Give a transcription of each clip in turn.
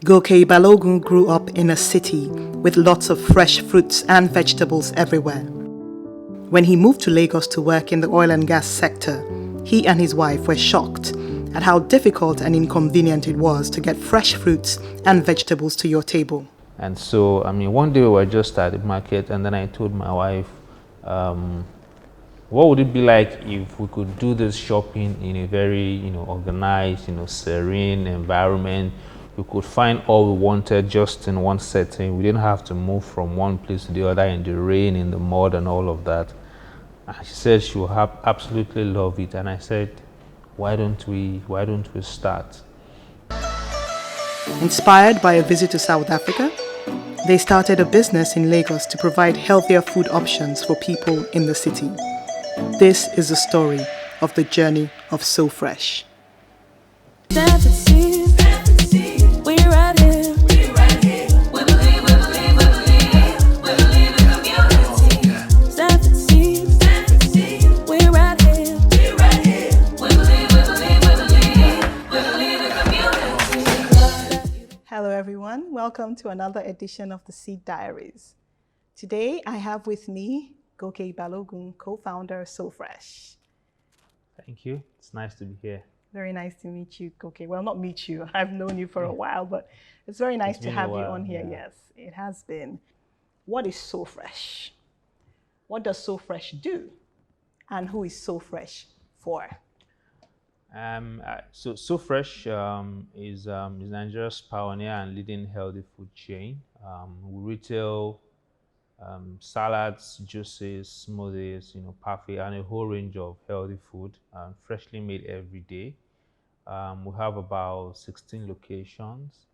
Goke Balogun grew up in a city with lots of fresh fruits and vegetables everywhere. When he moved to Lagos to work in the oil and gas sector, he and his wife were shocked at how difficult and inconvenient it was to get fresh fruits and vegetables to your table. And so, one day we were just at the market, and then I told my wife, um, what would it be like if we could do this shopping in a very, organized, serene environment? We could find all we wanted just in one setting. We didn't have to move from one place to the other in the rain, in the mud, and all of that. And she said she would absolutely love it, and I said, why don't we start? Inspired by a visit to South Africa, they started a business in Lagos to provide healthier food options for people in the city. This is the story of the journey of SoFresh. Hello everyone, welcome to another edition of the Seed Diaries. Today I have with me Olagoke Balogun, co-founder of SoFresh. Thank you. It's nice to be here. Very nice to meet you, Goke. Well, not meet you. I've known you for a while, but it's very nice to have you on here. Yeah. Yes, it has been. What is SoFresh? What does SoFresh do? And who is SoFresh for? So SoFresh is Nigeria's pioneer and leading healthy food chain. We retail salads, juices, smoothies, parfait, and a whole range of healthy food, freshly made every day. We have about 16 locations,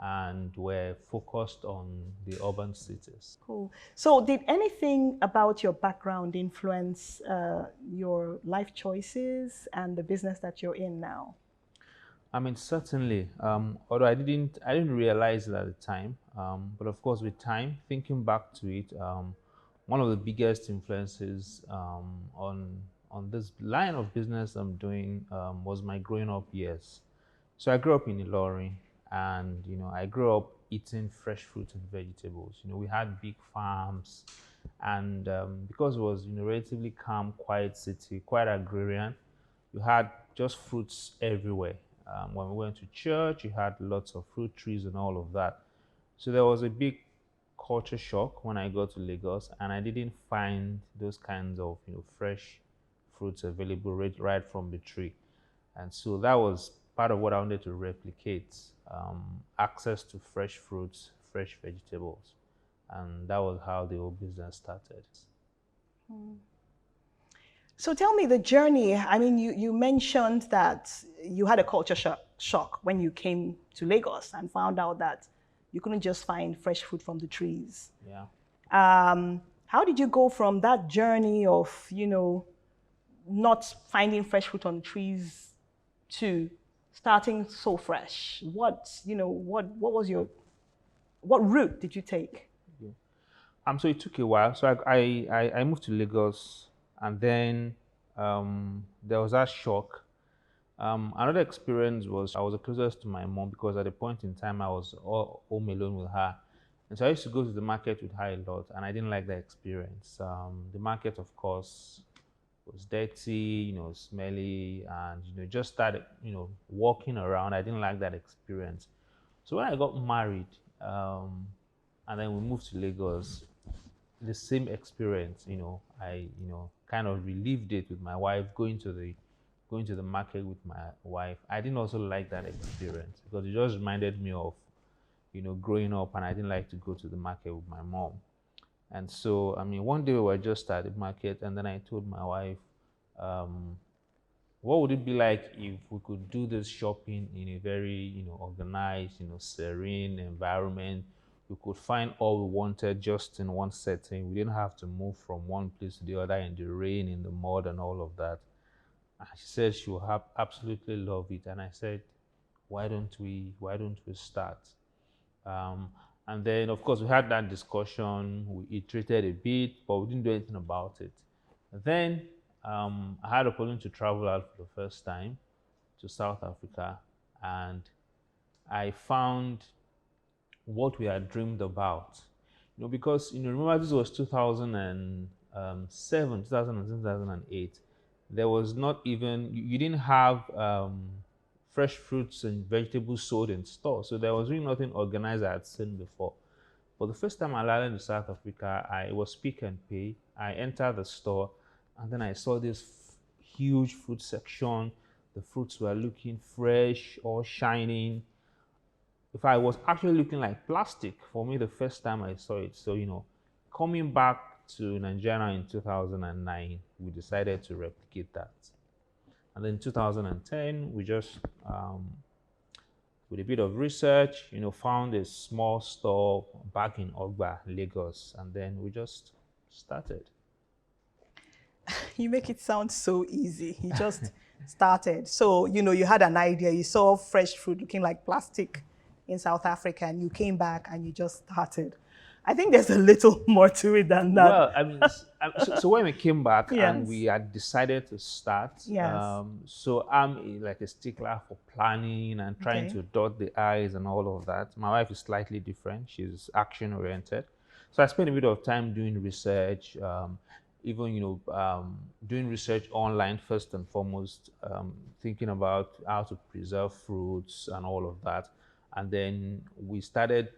and we're focused on the urban cities. Cool. So, did anything about your background influence your life choices and the business that you're in now? Certainly. Although I didn't realize it at the time. But of course, with time, thinking back to it, one of the biggest influences on this line of business I'm doing was my growing up years. So I grew up in Ilorin, and I grew up eating fresh fruits and vegetables. We had big farms, and because it was relatively calm, quiet city, quite agrarian, you had just fruits everywhere. When we went to church, you had lots of fruit trees and all of that. So there was a big culture shock when I got to Lagos, and I didn't find those kinds of fresh fruits available right from the tree. And so that was part of what I wanted to replicate: access to fresh fruits, fresh vegetables, and that was how the whole business started. So tell me the journey. I mean, you mentioned that you had a culture shock when you came to Lagos and found out that you couldn't just find fresh fruit from the trees. Yeah. How did you go from that journey of, not finding fresh fruit on trees to starting SoFresh? What route did you take? So it took a while. So I moved to Lagos, and then there was that shock. Another experience was I was the closest to my mom because at the point in time I was all home alone with her, and so I used to go to the market with her a lot, and I didn't like that experience. The market, of course, was dirty, smelly, and just started walking around. I didn't like that experience. So when I got married, and then we moved to Lagos, the same experience. I kind of relived it with my wife, going to the market with my wife. I didn't also like that experience because it just reminded me of growing up, and I didn't like to go to the market with my mom. And so, one day we were just at the market, and then I told my wife, um, what would it be like if we could do this shopping in a very, organized, serene environment? We could find all we wanted just in one setting. We didn't have to move from one place to the other in the rain, in the mud, and all of that. And she said she would absolutely love it. And I said, why don't we start? Um, and then, of course, we had that discussion. We iterated a bit, but we didn't do anything about it. Then I had a opportunity to travel out for the first time to South Africa, and I found what we had dreamed about. Because remember this was 2007, 2008. There was not even you didn't have fresh fruits and vegetables sold in stores, so there was really nothing organized I had seen before. For the first time I landed in South Africa, I was Pick and Pay. I entered the store, and then I saw this huge fruit section. The fruits were looking fresh, all shining. If I was actually looking like plastic for me the first time I saw it. So, coming back to Nigeria in 2009, we decided to replicate that. And then 2010, we just, with a bit of research, found a small store back in Ogba, Lagos, and then we just started. You make it sound so easy. You just started. So, you had an idea. You saw fresh fruit looking like plastic in South Africa, and you came back and you just started. I think there's a little more to it than that. Well, I mean, so when we came back and Yes. we had decided to start, Yes. so I'm like a stickler for planning and trying Okay. to dot the I's and all of that. My wife is slightly different. She's action oriented. So I spent a bit of time doing research, even, doing research online first and foremost, thinking about how to preserve fruits and all of that. And then we started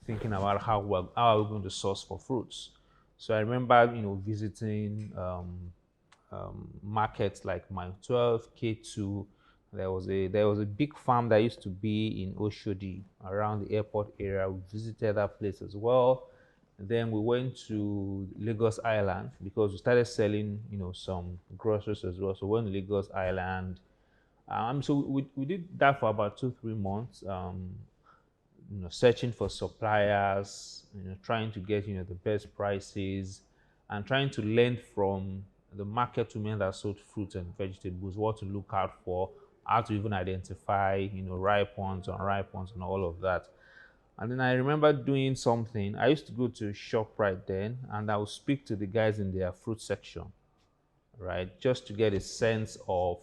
thinking about how we're going to source for fruits. So I remember, visiting markets like Mile 12, K2. There was a big farm that used to be in Oshodi around the airport area. We visited that place as well. And then we went to Lagos Island because we started selling, some groceries as well. So we went to Lagos Island. So we did that for about 2-3 months. Searching for suppliers, trying to get, the best prices and trying to learn from the market women that sold fruits and vegetables, what to look out for, how to even identify, ripe ones, unripe ones, and all of that. And then I remember doing something. I used to go to ShopRite then, and I would speak to the guys in their fruit section, right, just to get a sense of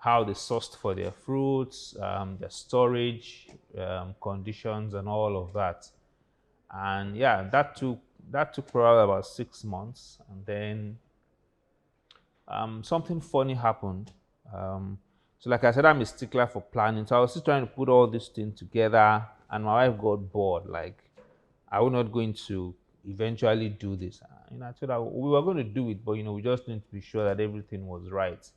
how they sourced for their fruits, their storage conditions, and all of that. And yeah, that took probably about 6 months, and then something funny happened. So, like I said, I'm a stickler for planning, so I was still trying to put all this thing together, and my wife got bored. Like, are we not going to eventually do this? I told her we were going to do it, but we just need to be sure that everything was right.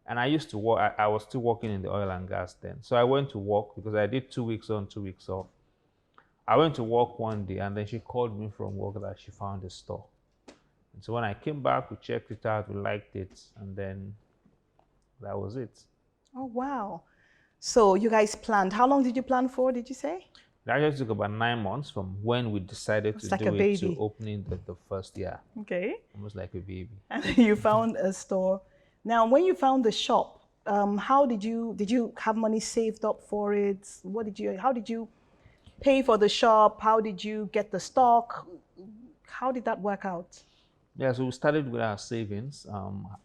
And I used to work. I was still working in the oil and gas then, so I went to work because I did 2 weeks on, 2 weeks off. I went to work one day, and then she called me from work that she found a store. And so when I came back, we checked it out, we liked it, and then that was it. Oh, wow. So you guys planned. How long did you plan for, did you say? It actually took about 9 months from when we decided It's to like do a it to baby. opening the first year, Okay. almost like a baby. And you found a store. Now, when you found the shop, how did you have money saved up for it? How did you pay for the shop? How did you get the stock? How did that work out? Yeah, so we started with our savings.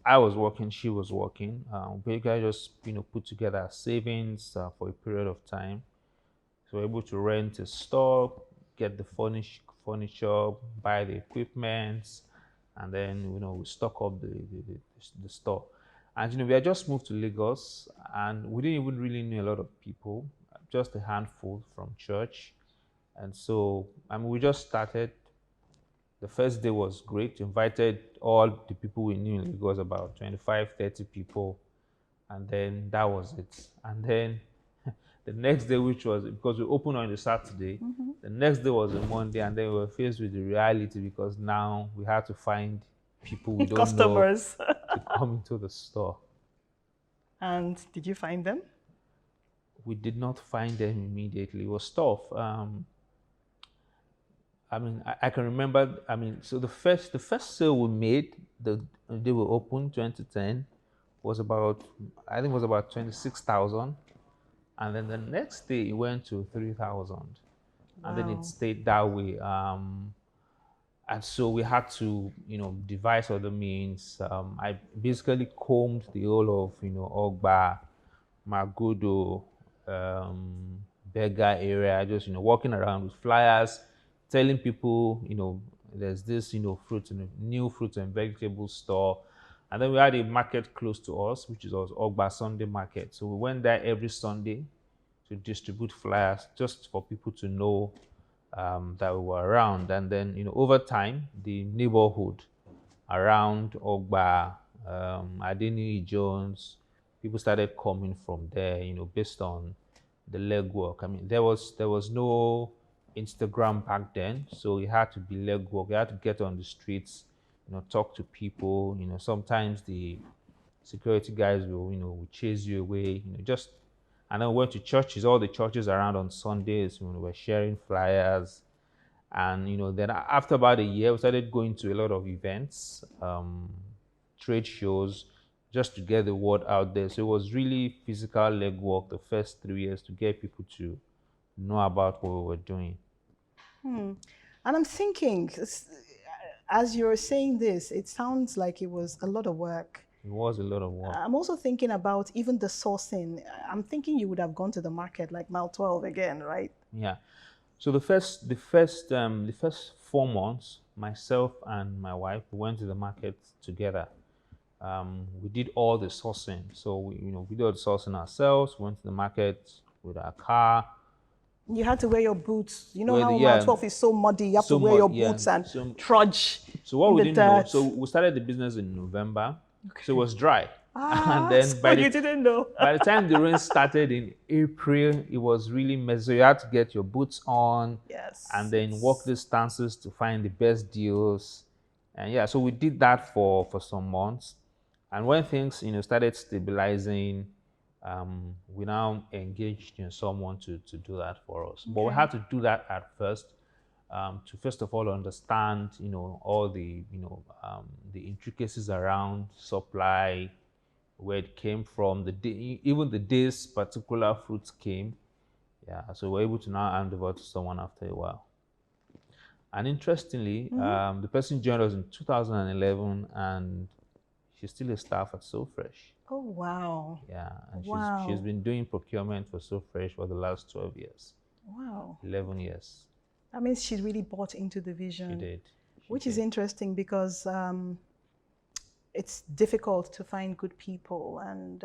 I was working, she was working. We guys just put together our savings for a period of time. So we're able to rent a store, get the furniture, buy the equipment, and then we stock up the store. And we had just moved to Lagos, and we didn't even really know a lot of people, just a handful from church. And so we just started. The first day was great. Invited all the people we knew in Lagos, about 25, 30 people. And then that was it. And then the next day, which was because we opened on a Saturday, the next day was a Monday, and then we were faced with the reality because now we had to find people we don't know Customers. to come into the store. And did you find them? We did not find them immediately. It was tough. I can remember. So the first sale we made, the day we opened, 2010, was about, I think it was about 26,000, and then the next day it went to 3,000, and then it Wow. stayed that way. And so we had to, devise other means. I basically combed the whole of, Ogba, Magodo, beggar area, just walking around with flyers, telling people, there's this, fruit and new fruit and vegetable store. And then we had a market close to us, which is also Ogba Sunday Market. So we went there every Sunday to distribute flyers just for people to know that we were around. And then, over time, the neighborhood around Ogba, Adeni Jones, people started coming from there, based on the legwork. I mean, there was no Instagram back then, so it had to be legwork. You had to get on the streets, talk to people. Sometimes the security guys will chase you away. Just and then we went to churches, all the churches around on Sundays. We were sharing flyers, and then after about a year, we started going to a lot of events, trade shows, just to get the word out there. So it was really physical legwork the first 3 years to get people to know about what we were doing. And I'm thinking, as you're saying this, it sounds like it was a lot of work. It was a lot of work. I'm also thinking about even the sourcing. I'm thinking you would have gone to the market like mile 12 again, right? Yeah. So the first 4 months, myself and my wife went to the market together. We did all the sourcing. So we did all the sourcing ourselves. Went to the market with our car. You had to wear your boots. You know Where how the- mile yeah, 12 is so muddy. You have so to wear your yeah. boots and So trudge what in we the didn't know, dirt. so we started the business in November, so it was dry. And then so you didn't know. by the time the rain started in April, it was really messy. So you had to get your boots on, Yes. and then walk distances to find the best deals. And yeah, so we did that for some months. And when things started stabilizing, we now engaged someone to do that for us. But we Okay. had to do that at first, to first of all understand all the intricacies around supply, where it came from, even the days particular fruits came. Yeah, so we're able to now hand over to someone after a while. And interestingly, the person joined us in 2011, and she's still a staff at SoFresh. Oh, wow. Yeah, and Wow. she's been doing procurement for SoFresh for the last 12 years, Wow. 11 years. That means she really bought into the vision. She did. Which is interesting because it's difficult to find good people, and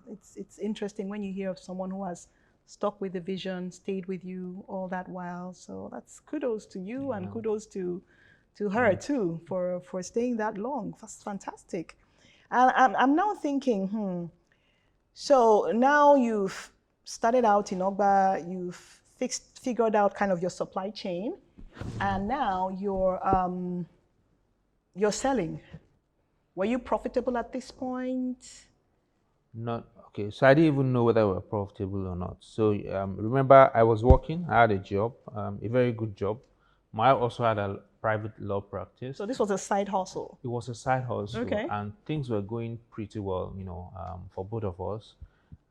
it's interesting when you hear of someone who has stuck with the vision, stayed with you all that while. So that's kudos to you, and kudos to her too for staying that long. That's fantastic. And I'm now thinking, so now you've started out in Ogba, you've figured out kind of your supply chain, and now you're selling. Were you profitable at this point? Not okay. So I didn't even know whether we were profitable or not. So remember, I was working. I had a job, a very good job. I also had a private law practice. So this was a side hustle. It was a side hustle, Okay. and things were going pretty well, for both of us.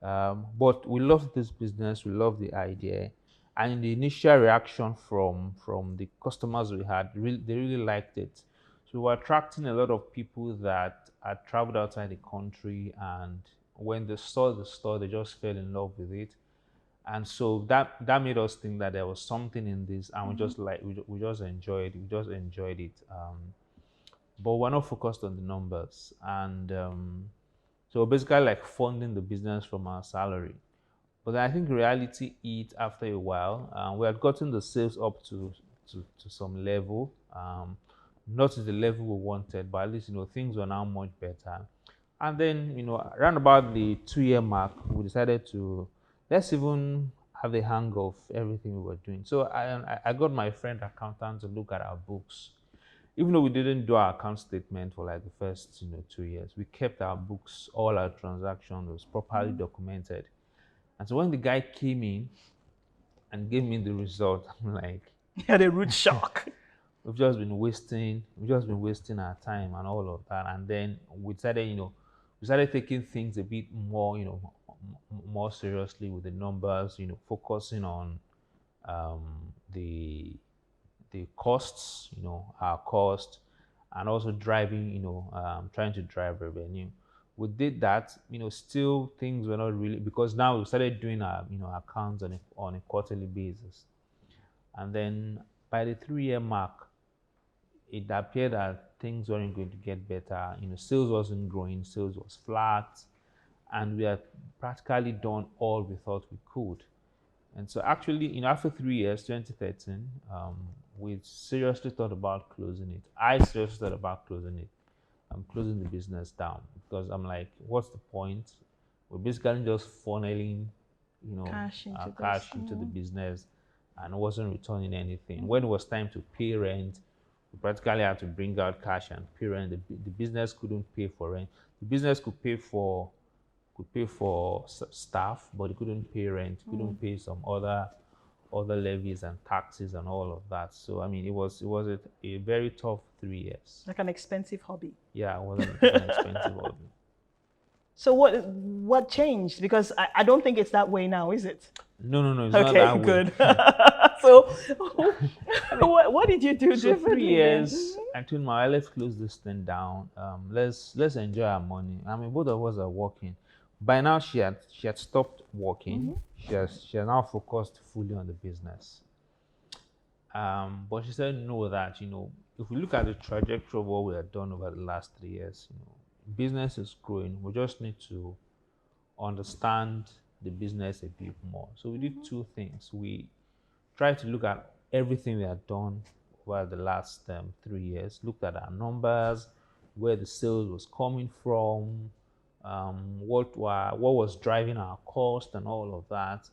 But we loved this business. We loved the idea, and the initial reaction from the customers we had, they really liked it. So we were attracting a lot of people that had traveled outside the country, and when they saw the store, they just fell in love with it. And so that made us think that there was something in this, and we just enjoyed it. But we're not focused on the numbers, and so basically like funding the business from our salary. But I think reality hit after a while. We had gotten the sales up to some level, not to the level we wanted, but at least things were now much better. And then around about the 2-year mark, we decided to let's even have a hang of everything we were doing. So I got my friend accountant to look at our books. Even though we didn't do our account statement for like the first 2 years, we kept our books, all our transactions was properly documented. And so when the guy came in and gave me the result, I'm like, You had a rude shock. we've just been wasting our time and all of that. And then we started taking things a bit more, more seriously with the numbers, focusing on the costs, our cost, and also driving, trying to drive revenue. we did that. Still things were not really, because now we started doing our accounts on a quarterly basis, and then by the 3 year mark, it appeared that things weren't going to get better. Sales wasn't growing, sales was flat, and we had practically done all we thought we could. And so actually, after 3 years, 2013, we seriously thought about closing it. I seriously thought about closing it. I'm closing the business down, because I'm like, what's the point? We're basically just funneling, our cash into the business, and wasn't returning anything. When it was time to pay rent, we practically had to bring out cash and pay rent. The business couldn't pay for rent. The business could pay for staff, but it couldn't pay rent, couldn't pay some other levies and taxes and all of that. So I mean, it was a very tough 3 years. Like an expensive hobby. Yeah, it wasn't an expensive hobby. So what changed? Because I don't think it's that way now, is it? No, it's not that way. Good. So what did you do So differently? 3 years, I told my wife, let's close this thing down. Let's enjoy our money. I mean, both of us are working. By now, she had stopped working. She has now focused fully on the business. But she said no, that if we look at the trajectory of what we have done over the last 3 years, business is growing. We just need to understand the business a bit more. So we did two things. We tried to look at everything we had done over the last 3 years, looked at our numbers, where the sales was coming from, what was driving our cost and all of that.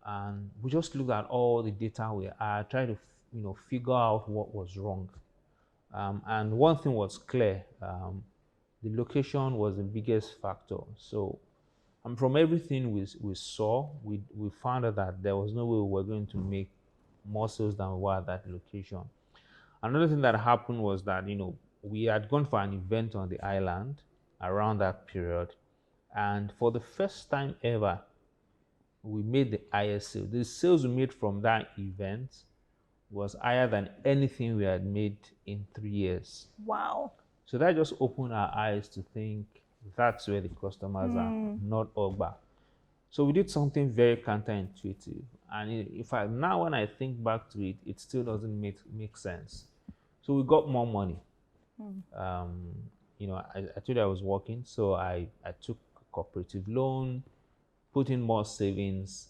And we just looked at all the data we had, tried to figure out what was wrong. And one thing was clear, the location was the biggest factor. So from everything we saw, we found out that there was no way we were going to make more sales than we were at that location. Another thing that happened was that we had gone for an event on the island around that period, and for the first time ever, we made the highest sale. The sales we made from that event was higher than anything we had made in 3 years. Wow. So that just opened our eyes to think that's where the customers are, not Ogba. So we did something very counterintuitive. And now when I think back to it, it still doesn't make sense. So we got more money. I told you I was working, so I took a cooperative loan, put in more savings,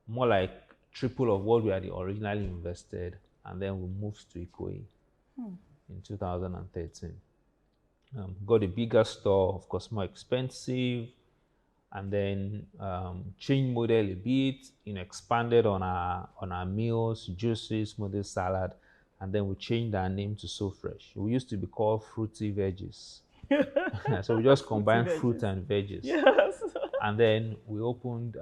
more like triple of what we had originally invested, and then we moved to Ikoyi in 2013. Got a bigger store, of course, more expensive, and then changed model a bit, expanded on our meals, juices, smoothie, salad, and then we changed our name to SoFresh. We used to be called Fruity Veggies. So we just combined fruit and veggies. Yes. And then we opened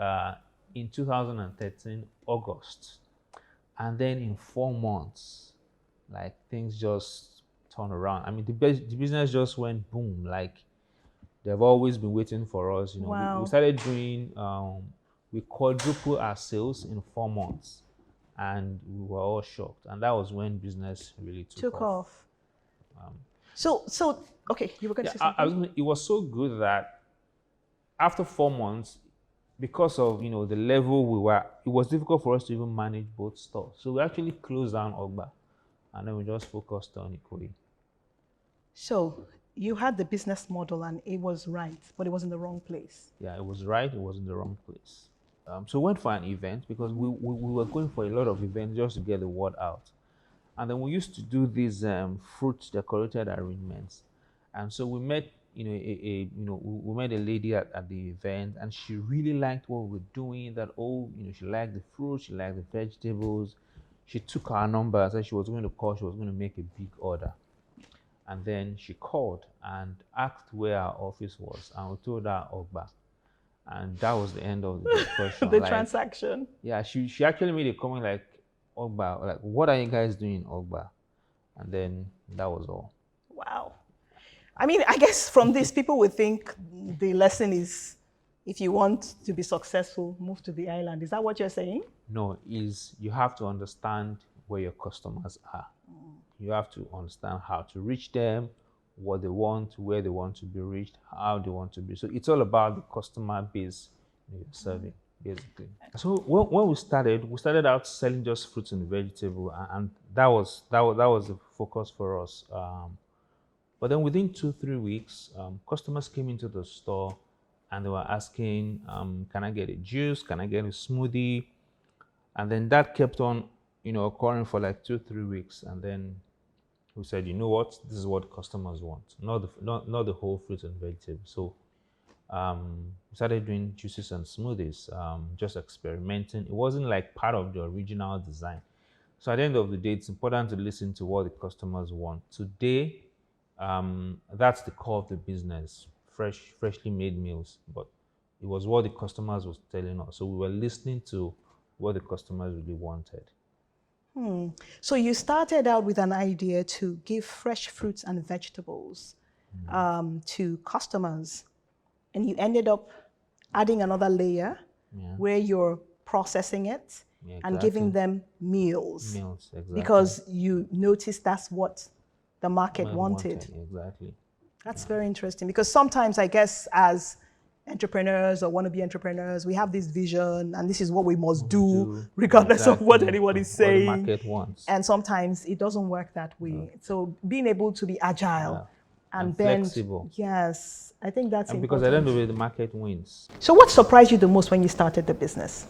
in 2013, August. And then in 4 months, like, things just turned around. I mean, the business just went boom. Like, they've always been waiting for us. Wow. We started doing, we quadrupled our sales in 4 months. And we were all shocked. And that was when business really took off. So okay, you were going to say something? It was so good that after 4 months, because of the level we were, it was difficult for us to even manage both stores. So we actually closed down Ogba, and then we just focused on Ikoyi. So you had the business model and it was right, but it was in the wrong place. Yeah, it was right. It was in the wrong place. So we went for an event because we were going for a lot of events just to get the word out. And then we used to do these fruit decorated arrangements. And so we met, we met a lady at the event, and she really liked what we were doing. That she liked the fruit, she liked the vegetables. She took our number, said she was going to call, she was going to make a big order. And then she called and asked where our office was, and we told her Ogba. And that was the end of the discussion. The transaction. Yeah, she actually made a comment like, Ogba, like, what are you guys doing in Ogba? And then that was all. Wow. I mean, I guess from this, people would think the lesson is, if you want to be successful, move to the island. Is that what you're saying? No, you have to understand where your customers are. You have to understand how to reach them, what they want, where they want to be reached, how they want to be. So it's all about the customer base you're serving, basically. So when we started out selling just fruits and vegetables, and that was the focus for us. But then within 2-3 weeks, customers came into the store and they were asking, can I get a juice? Can I get a smoothie? And then that kept on, occurring for like 2-3 weeks. And then we said, you know what, this is what customers want, not the whole fruits and vegetables. So we started doing juices and smoothies, just experimenting. It wasn't like part of the original design. So at the end of the day, it's important to listen to what the customers want. Today, that's the core of the business, freshly made meals. But it was what the customers was telling us. So we were listening to what the customers really wanted. So you started out with an idea to give fresh fruits and vegetables to customers, and you ended up adding another layer where you're processing it and giving them meals. Meals, exactly. Because you noticed that's what the market wanted. Exactly. That's very interesting, because sometimes I guess as entrepreneurs or wannabe entrepreneurs, we have this vision and this is what we must do regardless of what anyone is saying. What the market wants. And sometimes it doesn't work that way. So being able to be agile and then flexible. Yes, I think that's important. Because at the end of the day, the market wins. So what surprised you the most when you started the business?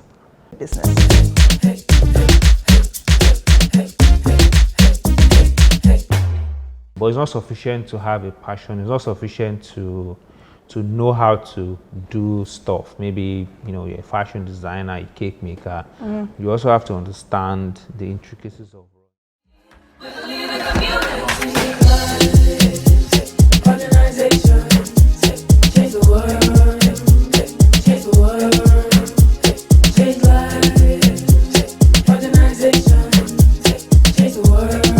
But it's not sufficient to have a passion. It's not sufficient to know how to do stuff. Maybe, you're a fashion designer, a cake maker. You also have to understand the intricacies of organization, change the world, change the world, change lives, organization, change the world.